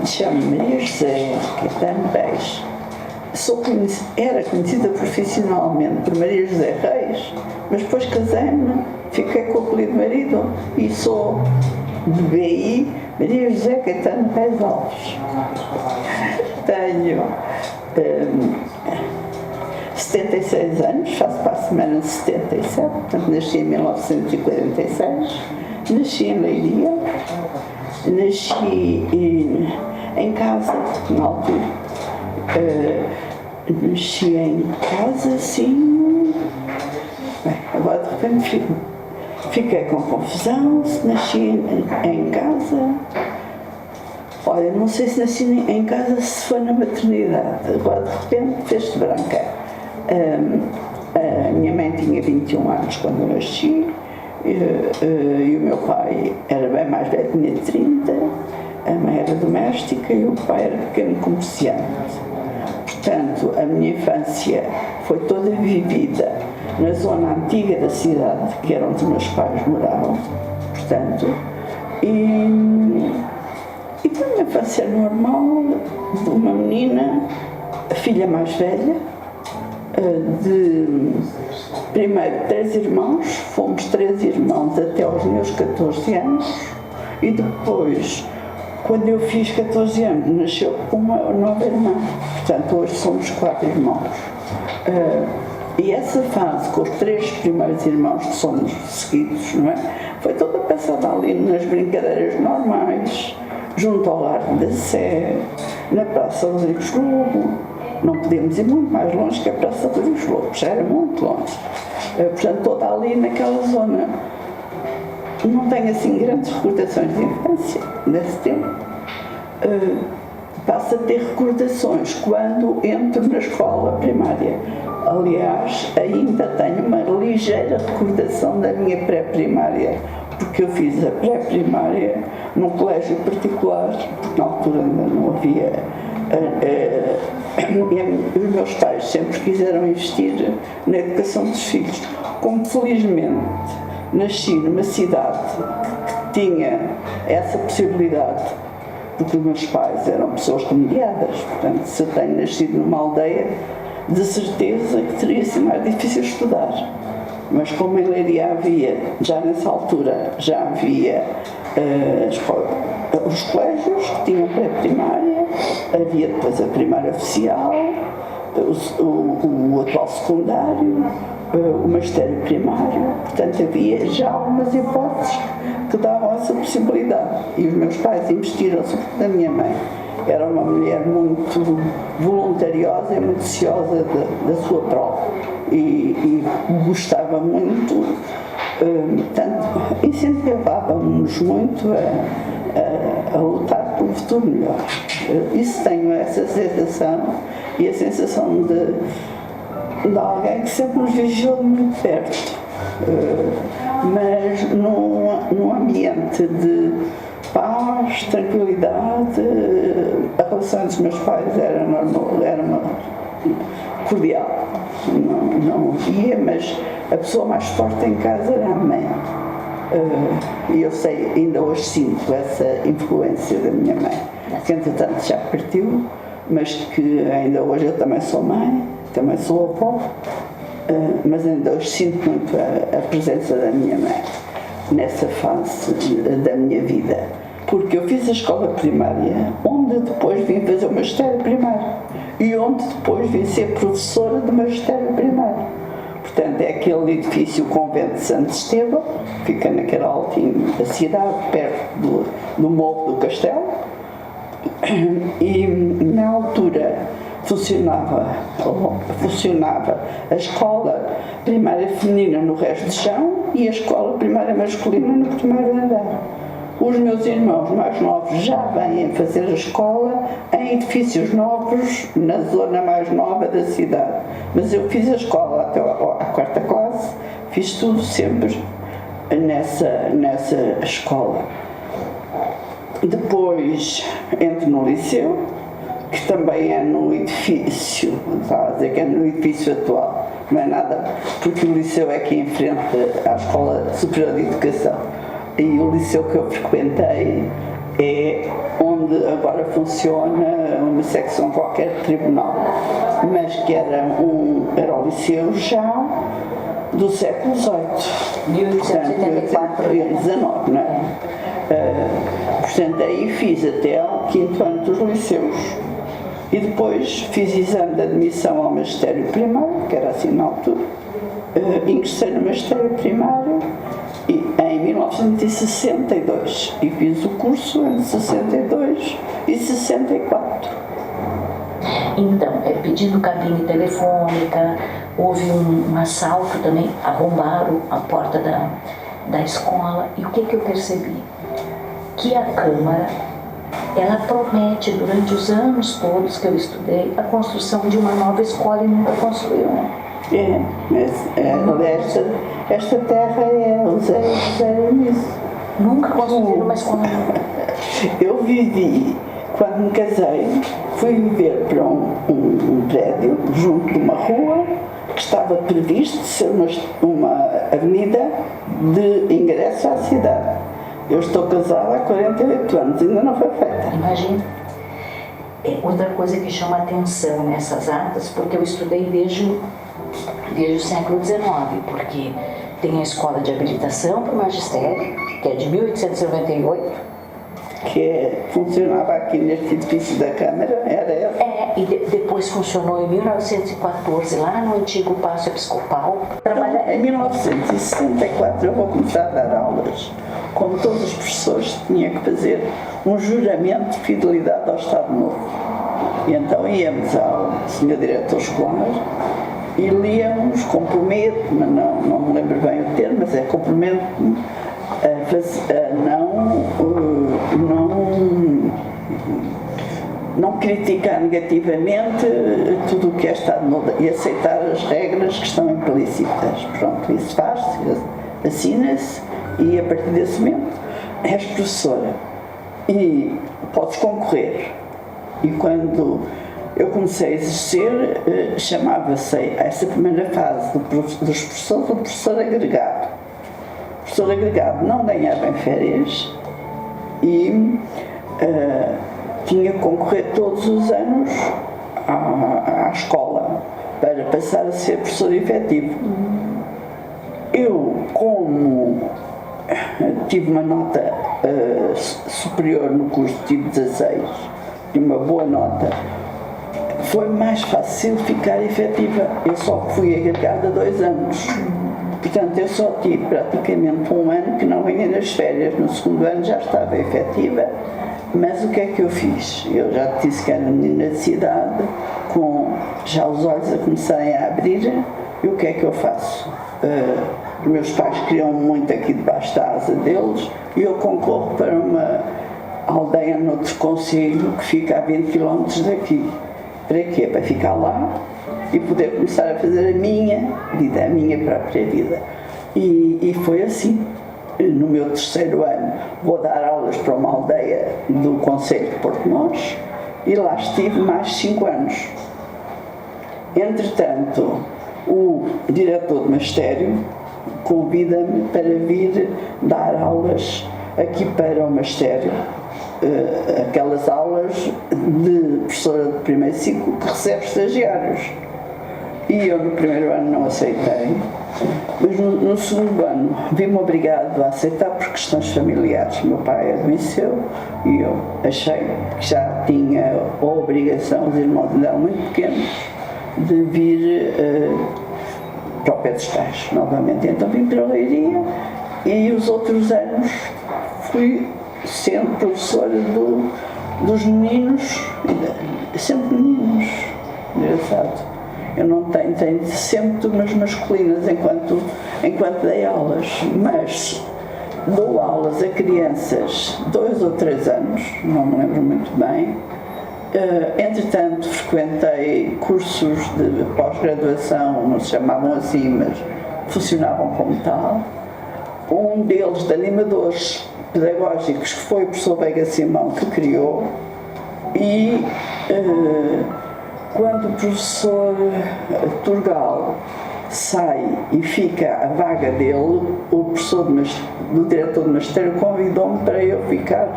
Chamo-me Maria José Caetano Reis. Era conhecida profissionalmente por Maria José Reis, mas depois casei-me, fiquei com o apelido de marido e sou de BI Maria José Caetano Reis Alves. Tenho 76 anos, faço para a semana 77, portanto nasci em 1946, nasci em Leiria, nasci em casa, na altura, nasci em casa, sim, bem, agora de repente fiquei com confusão, se nasci em casa. Olha, não sei se nasci em casa, se foi na maternidade, agora de repente fez-se branca. A minha mãe tinha 21 anos quando eu nasci, e o meu pai era bem mais velho, tinha 30, a mãe era doméstica e o pai era pequeno comerciante. Portanto, a minha infância foi toda vivida na zona antiga da cidade, que era onde meus pais moravam, portanto, e foi uma infância normal de uma menina, a filha mais velha, de primeiro 3 irmãos, fomos 3 irmãos até aos meus 14 anos, e depois, quando eu fiz 14 anos, nasceu uma nova irmã, portanto hoje somos 4 irmãos. E essa fase com os 3 primeiros irmãos que somos seguidos, não é? Foi toda passada ali nas brincadeiras normais, junto ao Largo da Sé, na Praça Rodrigues Lobo. Não podíamos ir muito mais longe que a Praça Rodrigues Lobo, já era muito longe. Portanto, toda ali naquela zona. Não tenho assim grandes recordações de infância nesse tempo. Passo a ter recordações quando entro na escola primária. Aliás, ainda tenho uma ligeira recordação da minha pré-primária, porque eu fiz a pré-primária num colégio particular, porque na altura ainda não havia. Os meus pais sempre quiseram investir na educação dos filhos. Como felizmente nasci numa cidade que tinha essa possibilidade, porque os meus pais eram pessoas remediadas, portanto, se eu tenho nascido numa aldeia, de certeza que teria sido mais difícil estudar. Mas como em Leiria havia, já nessa altura, já havia os colégios que tinham pré-primária, havia depois a primária oficial, o atual secundário, o magistério primário, portanto havia já algumas hipóteses que davam essa possibilidade. E os meus pais investiram, sobretudo a minha mãe, era uma mulher muito voluntariosa e muito ciosa da sua prova e gostava muito, portanto, incentivava-nos muito a lutar por um futuro melhor. Isso tenho essa sensação, e a sensação de alguém que sempre nos vigiou de muito perto, mas num ambiente de paz, tranquilidade. A relação dos meus pais era normal, era uma cordial, não havia, mas a pessoa mais forte em casa era a mãe. E eu sei, ainda hoje sinto essa influência da minha mãe, que entretanto já partiu, mas que ainda hoje eu também sou mãe, também sou avó, mas ainda hoje sinto muito a presença da minha mãe nessa fase da minha vida, porque eu fiz a escola primária, onde depois vim fazer o magistério primário e onde depois vim ser professora do magistério primário. Portanto, é aquele edifício, o Convento de Santo Estevão, fica naquele altinho da cidade, perto do morro do castelo, e na altura funcionava a escola primária feminina no resto do chão e a escola primária masculina no primeiro andar. Os meus irmãos mais novos já vêm fazer a escola em edifícios novos, na zona mais nova da cidade. Mas eu fiz a escola até à 4ª classe, fiz tudo sempre nessa escola. Depois entro no liceu, que também é no edifício, está a dizer que é no edifício atual, não é nada, porque o liceu é aqui em frente à Escola Superior de Educação. E o liceu que eu frequentei é onde onde agora funciona uma secção qualquer de tribunal, mas que era o Liceu já do século XVIII. 1874. E 19, não é? Portanto, aí fiz até ao 5º ano dos liceus. E depois fiz exame de admissão ao magistério primário, que era assim na altura. Ingressei no magistério primário em 1962 e fiz o curso entre 62 e 64. Então, pedindo cabine telefônica, houve um assalto também, arrombaram a porta da escola. E o que eu percebi? Que a Câmara, ela promete durante os anos todos que eu estudei a construção de uma nova escola e nunca construiu, né? Mas esta terra eles eram nisso. Nunca construíram uma escola nova. Eu vivi, quando me casei, fui viver para um prédio junto de uma rua que estava previsto ser uma avenida de ingresso à cidade. Eu estou casada há 48 anos, ainda não foi feita. Imagina. Outra coisa que chama atenção nessas atas, porque eu estudei desde o século XIX, porque tem a escola de habilitação para o magistério, que é de 1898. Que funcionava aqui neste edifício da Câmara, era ela. E depois funcionou em 1914, lá no antigo Paço Episcopal. Em 1964 eu vou começar a dar aulas. Como todos os professores, tinha que fazer um juramento de fidelidade ao Estado Novo. E então íamos ao senhor diretor escolar e líamos, comprometo-me, não me lembro bem o termo, mas comprometo-me a não criticar negativamente tudo o que é Estado Novo e aceitar as regras que estão implícitas. Pronto, isso faz-se, assina-se e a partir desse momento és professora e podes concorrer. E quando eu comecei a exercer, chamava-se essa primeira fase dos professores o professor agregado. O professor agregado não ganhava em férias e tinha que concorrer todos os anos à escola para passar a ser professor efetivo. Eu, como tive uma nota superior no curso, tive 16, e uma boa nota, foi mais fácil ficar efetiva. Eu só fui agregada 2 anos. Portanto, eu só tive praticamente 1 ano que não ganhei nas férias. No 2º ano já estava efetiva. Mas o que é que eu fiz? Eu já te disse que era menina de cidade, com já os olhos a começarem a abrir. E o que é que eu faço? Os meus pais queriam muito aqui debaixo da asa deles e eu concorro para uma aldeia noutro concelho que fica a 20 km daqui. Para quê? Para ficar lá e poder começar a fazer a minha vida, a minha própria vida. E foi assim. No meu 3º ano vou dar aulas para uma aldeia do concelho de Portimões e lá estive mais 5 anos. Entretanto, o diretor de magistério convida-me para vir dar aulas aqui para o magistério, aquelas aulas de professora de primeiro ciclo que recebe estagiários. E eu no 1º ano não aceitei, mas no 2º ano vi-me obrigado a aceitar por questões familiares. Meu pai adoeceu e eu achei que já tinha a obrigação, os irmãos ainda eram muito pequenos, de vir para o pé dos pais novamente. Então vim para a Leiria e os outros anos fui sempre professora dos meninos, sempre meninos. Engraçado. Eu não tenho sempre turmas masculinas enquanto dei aulas, mas dou aulas a crianças 2 ou 3 anos, não me lembro muito bem. Entretanto, frequentei cursos de pós-graduação, não se chamavam assim, mas funcionavam como tal. Um deles de animadores pedagógicos, que foi o professor Veiga Simão, que criou, e quando o professor Turgal sai e fica a vaga dele, o professor do diretor de magistério convidou-me para eu ficar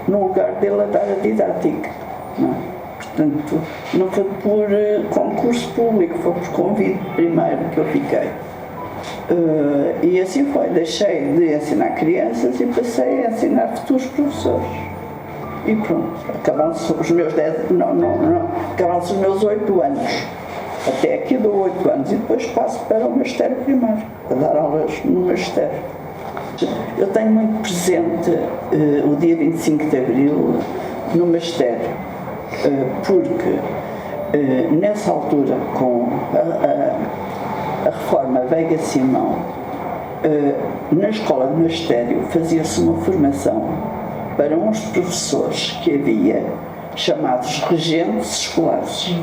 no lugar dele a dar a didática. Não é? Portanto, não foi por concurso público, foi por convite primeiro que eu fiquei. E assim foi, deixei de ensinar crianças e passei a ensinar futuros professores. E pronto, acabaram-se os meus 8 anos. Até aqui dou 8 anos e depois passo para o magistério primário, a dar aulas no magistério. Eu tenho muito presente o dia 25 de Abril no magistério, porque nessa altura, com a reforma Veiga Simão, na escola de magistério fazia-se uma formação para uns professores que havia, chamados regentes escolares.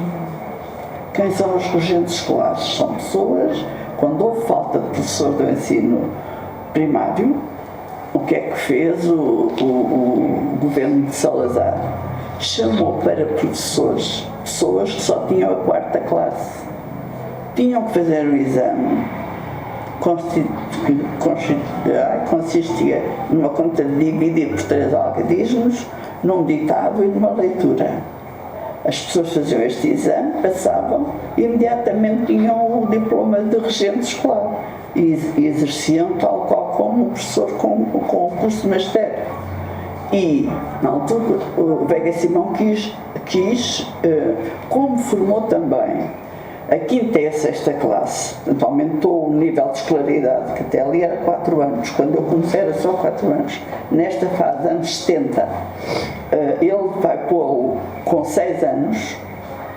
Quem são os regentes escolares? São pessoas, quando houve falta de professor do ensino primário, o que é que fez o governo de Salazar? Chamou para professores, pessoas que só tinham a 4ª classe. Tinham que fazer um exame que consistia numa conta de dividir por 3 algarismos, num ditado e numa leitura. As pessoas faziam este exame, passavam e imediatamente tinham o diploma de regente escolar e exerciam tal qual como um professor com o curso de magistério. E, na altura, o Veiga Simão quis, como formou também a 5ª e a 6ª classe, portanto, aumentou o nível de escolaridade, que até ali era 4 anos, quando eu comecei era só 4 anos. Nesta fase, anos 70, ele vai pô-lo com 6 anos,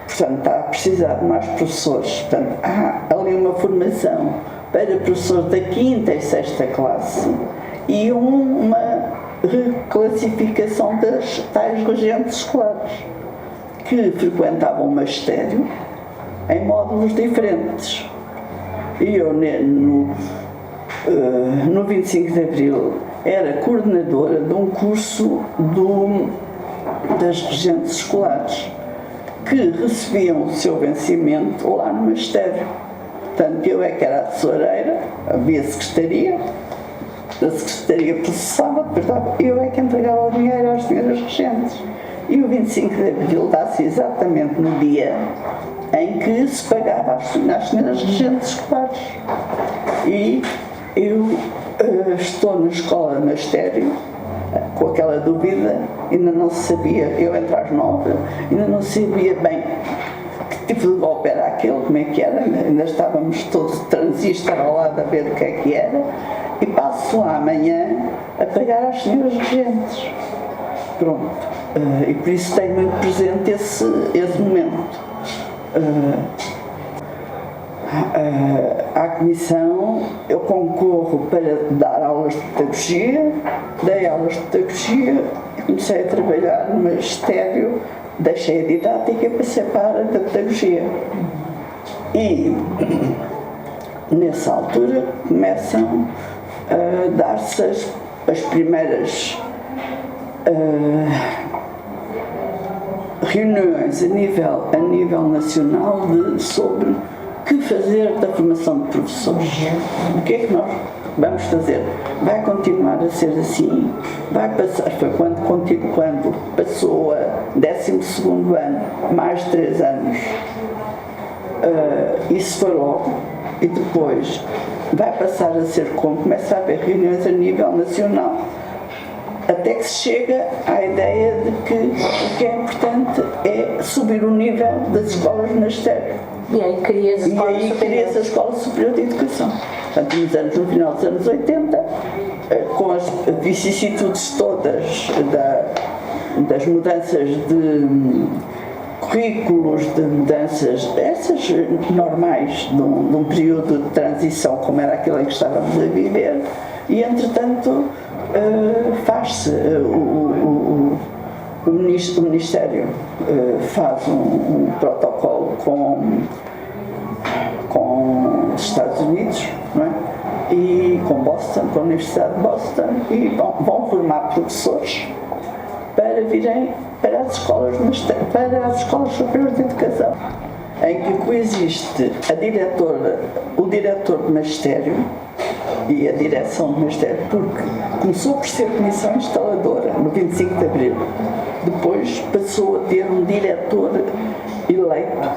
portanto, está a precisar de mais professores. Portanto, há ali uma formação para professores da 5ª e 6ª classe e uma reclassificação das tais regentes escolares, que frequentavam o magistério em módulos diferentes. E eu, no 25 de Abril, era coordenadora de um curso das regentes escolares, que recebiam o seu vencimento lá no magistério. Portanto, eu é que era a tesoureira, havia secretaria, a secretaria processava, depois eu é que entregava o dinheiro às senhoras regentes. E o 25 de Abril dá-se exatamente no dia em que se pagava às senhoras regentes escolares. E eu estou na escola de magistério com aquela dúvida, ainda não se sabia, eu entro às 9, ainda não sabia bem que tipo de golpe era aquele, como é que era, ainda estávamos todos de transistor ao lado a ver o que é que era, e passo lá amanhã a pagar às senhoras regentes. Pronto, e por isso tenho muito presente esse momento. À comissão eu concorro para dar aulas de pedagogia, dei aulas de pedagogia e comecei a trabalhar no magistério, deixei a didática e passei para a área da pedagogia. E nessa altura começam a dar-se as primeiras reuniões a nível nacional sobre o que fazer da formação de professores. O que é que nós vamos fazer? Vai continuar a ser assim? Vai passar? Foi quando passou a 12º ano, mais de 3 anos. Isso foi logo. E depois vai passar a ser como? Começa a haver reuniões a nível nacional. Até que se chega à ideia de que o que é importante é subir o nível das escolas de magistério. E aí cria-se a Escola Superior de Educação. Portanto, no final dos anos 80, com as vicissitudes todas das mudanças de currículos, de mudanças, essas normais de um período de transição, como era aquele em que estávamos a viver, e entretanto faz-se o Ministério faz um protocolo com os Estados Unidos, não é? E com Boston, com a Universidade de Boston, e vão formar professores para virem para as escolas superiores de educação, em que coexiste o diretor de magistério e a direção do Ministério, porque começou por ser comissão instaladora no 25 de Abril, depois passou a ter um diretor eleito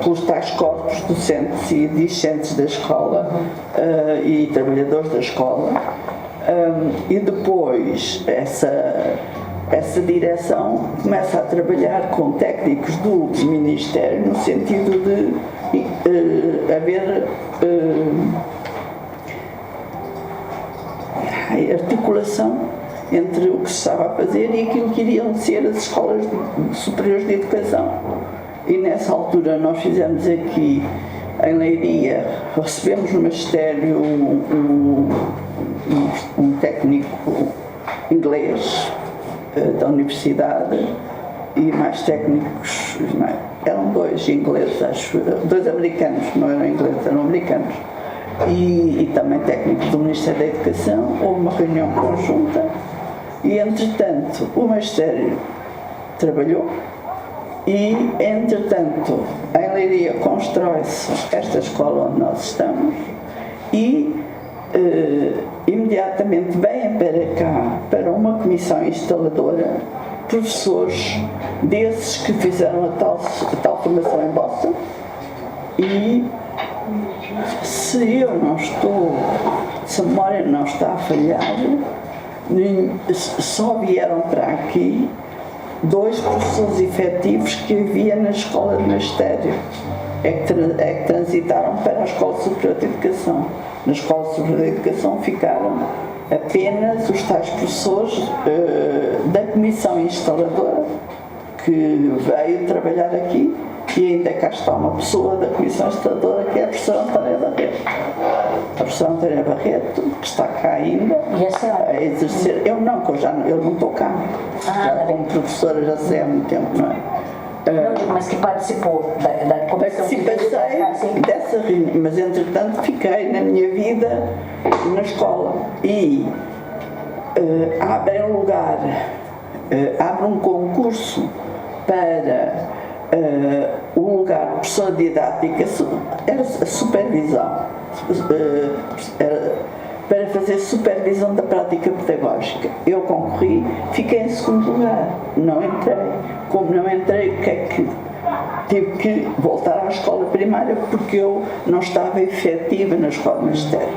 pelos tais corpos docentes e discentes da escola e trabalhadores da escola, e depois essa direção começa a trabalhar com técnicos do Ministério no sentido de haver articulação entre o que se estava a fazer e aquilo que iriam ser as escolas superiores de educação. E nessa altura nós fizemos aqui em Leiria, recebemos no Magistério um técnico inglês da universidade e mais técnicos, eram dois ingleses, acho, dois americanos, não eram ingleses, eram americanos, e também técnicos do Ministério da Educação. Houve uma reunião conjunta e, entretanto, o Magistério trabalhou e, entretanto, em Leiria constrói-se esta escola onde nós estamos e imediatamente vêm para cá, para uma comissão instaladora, professores desses que fizeram a tal formação em Boston, e se a memória não está a falhar, só vieram para aqui 2 professores efetivos que havia na escola de magistério, é que transitaram para a Escola Superior de Educação. Na Escola Superior de Educação ficaram apenas os tais professores da comissão instaladora que veio trabalhar aqui, e ainda cá está uma pessoa da comissão instaladora, que é a professora Antónia Barreto. A professora Antónia Barreto, que está cá ainda a exercer. Eu não estou cá. Já como professora já sei há muito tempo, não é? Não, mas que participou da comissão. Participei dessa reunião, mas entretanto fiquei na minha vida na escola e abre um concurso para o lugar de professora didática, era a supervisão, para fazer supervisão da prática pedagógica. Eu concorri, fiquei em segundo lugar, não entrei. Como não entrei, o que é que tive que voltar à escola primária, porque eu não estava efetiva na escola de magistério.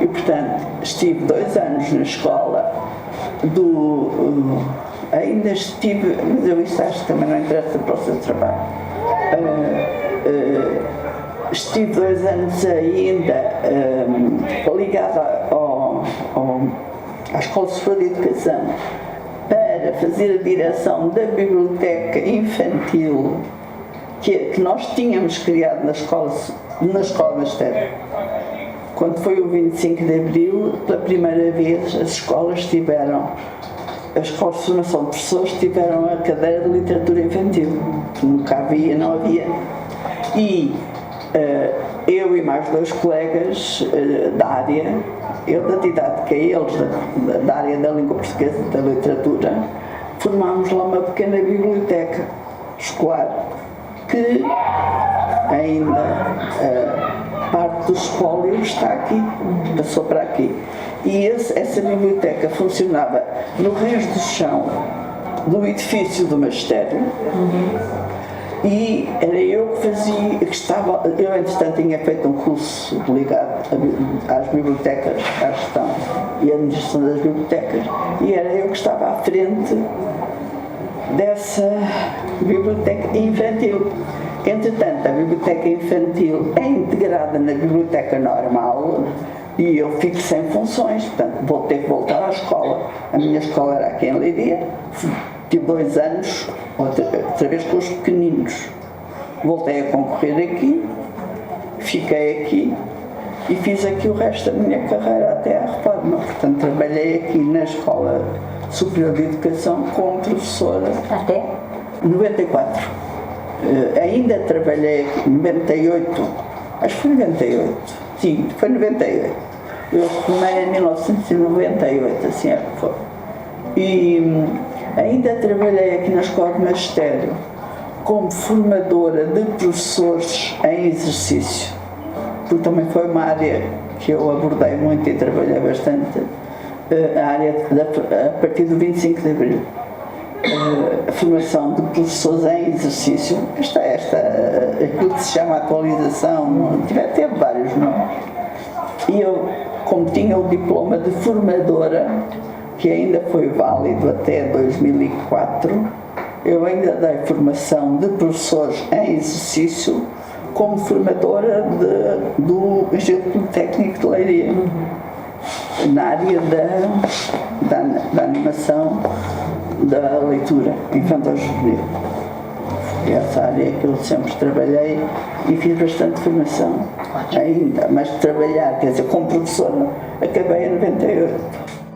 E, portanto, estive 2 anos na escola ainda estive, mas eu isso acho que também não interessa para o seu trabalho. Estive 2 anos ainda ligada à Escola Superior de Educação para fazer a direção da biblioteca infantil que nós tínhamos criado na escola de magistério. Quando foi o 25 de Abril, pela primeira vez as escolas de formação de professores tiveram a cadeira de literatura infantil, que nunca havia, não havia. E eu e mais 2 colegas da área, eu da didática e eles da área da língua portuguesa e da literatura, formámos lá uma pequena biblioteca escolar que ainda parte do espólio está aqui, passou para aqui. E essa biblioteca funcionava no resto do chão do edifício do magistério. E era eu que fazia, eu entretanto tinha feito um curso ligado às bibliotecas, à gestão e à administração das bibliotecas, e era eu que estava à frente dessa biblioteca infantil. Entretanto, a biblioteca infantil é integrada na biblioteca normal e eu fico sem funções, portanto vou ter que voltar à escola. A minha escola era aqui em Leiria, tive 2 anos, outra vez com os pequeninos. Voltei a concorrer aqui, fiquei aqui e fiz aqui o resto da minha carreira até à reforma. Portanto, trabalhei aqui na Escola Superior de Educação como professora. Até? 94. Ainda trabalhei aqui, 98, acho que foi 98, sim, foi 98. Eu formei em 1998, assim é que foi. E ainda trabalhei aqui na Escola de Magistério como formadora de professores em exercício, porque também foi uma área que eu abordei muito e trabalhei bastante, a área a partir do 25 de Abril. A formação de professores em exercício, aquilo que se chama atualização, teve vários nomes. E eu, como tinha o diploma de formadora, que ainda foi válido até 2004, eu ainda dei formação de professores em exercício como formadora do Instituto Técnico de Leiria, na área da animação, da leitura infantil-juvenil. Foi essa área que eu sempre trabalhei e fiz bastante formação ainda, mas trabalhar, quer dizer, como professora, acabei em 98.